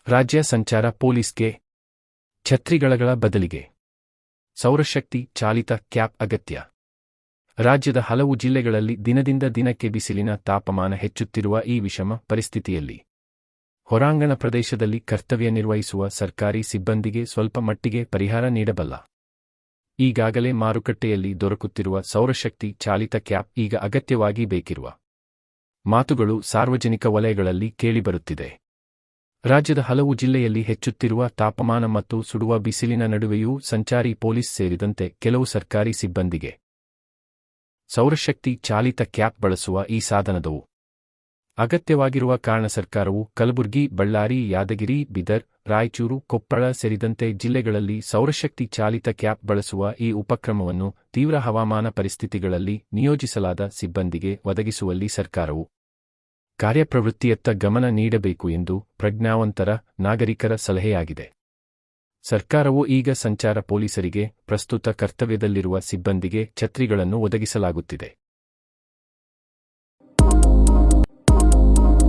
ರಾಜ್ಯ ಸಂಚಾರ ಪೊಲೀಸ್ಗೆ ಛತ್ರಿಗಳ ಬದಲಿಗೆ ಸೌರಶಕ್ತಿ ಚಾಲಿತ ಕ್ಯಾಪ್ ಅಗತ್ಯ. ರಾಜ್ಯದ ಹಲವು ಜಿಲ್ಲೆಗಳಲ್ಲಿ ದಿನದಿಂದ ದಿನಕ್ಕೆ ಬಿಸಿಲಿನ ತಾಪಮಾನ ಹೆಚ್ಚುತ್ತಿರುವ ಈ ವಿಷಮ ಪರಿಸ್ಥಿತಿಯಲ್ಲಿ ಹೊರಾಂಗಣ ಪ್ರದೇಶದಲ್ಲಿ ಕರ್ತವ್ಯ ನಿರ್ವಹಿಸುವ ಸರ್ಕಾರಿ ಸಿಬ್ಬಂದಿಗೆ ಸ್ವಲ್ಪ ಮಟ್ಟಿಗೆ ಪರಿಹಾರ ನೀಡಬಲ್ಲ ಈಗಾಗಲೇ ಮಾರುಕಟ್ಟೆಯಲ್ಲಿ ದೊರಕುತ್ತಿರುವ ಸೌರಶಕ್ತಿ ಚಾಲಿತ ಕ್ಯಾಪ್ ಈಗ ಅಗತ್ಯವಾಗಿ ಬೇಕಿರುವ ಮಾತುಗಳು ಸಾರ್ವಜನಿಕ ವಲಯಗಳಲ್ಲಿ ಕೇಳಿಬರುತ್ತಿದೆ. ರಾಜ್ಯದ ಹಲವು ಜಿಲ್ಲೆಯಲ್ಲಿ ಹೆಚ್ಚುತ್ತಿರುವ ತಾಪಮಾನ ಮತ್ತು ಸುಡುವ ಬಿಸಿಲಿನ ನಡುವೆಯೂ ಸಂಚಾರಿ ಪೊಲೀಸ್ ಸೇರಿದಂತೆ ಕೆಲವು ಸರ್ಕಾರಿ ಸಿಬ್ಬಂದಿಗೆ ಸೌರಶಕ್ತಿ ಚಾಲಿತ ಕ್ಯಾಪ್ ಬಳಸುವ ಈ ಸಾಧನದವು ಅಗತ್ಯವಾಗಿರುವ ಕಾರಣ ಸರ್ಕಾರವು ಕಲಬುರಗಿ, ಬಳ್ಳಾರಿ, ಯಾದಗಿರಿ, ಬೀದರ್, ರಾಯಚೂರು, ಕೊಪ್ಪಳ ಸೇರಿದಂತೆ ಜಿಲ್ಲೆಗಳಲ್ಲಿ ಸೌರಶಕ್ತಿ ಚಾಲಿತ ಕ್ಯಾಪ್ ಬಳಸುವ ಈ ಉಪಕ್ರಮವನ್ನು ತೀವ್ರ ಹವಾಮಾನ ಪರಿಸ್ಥಿತಿಗಳಲ್ಲಿ ನಿಯೋಜಿಸಲಾದ ಸಿಬ್ಬಂದಿಗೆ ಒದಗಿಸುವಲ್ಲಿ ಸರ್ಕಾರವು ಕಾರ್ಯಪ್ರವೃತ್ತಿಯತ್ತ ಗಮನ ನೀಡಬೇಕು ಎಂದು ಪ್ರಜ್ಞಾವಂತರ ನಾಗರಿಕರ ಸಲಹೆಯಾಗಿದೆ. ಸರ್ಕಾರವು ಈಗ ಸಂಚಾರ ಪೊಲೀಸರಿಗೆ ಪ್ರಸ್ತುತ ಕರ್ತವ್ಯದಲ್ಲಿರುವ ಸಿಬ್ಬಂದಿಗೆ ಛತ್ರಿಗಳನ್ನು ಒದಗಿಸಲಾಗುತ್ತಿದೆ.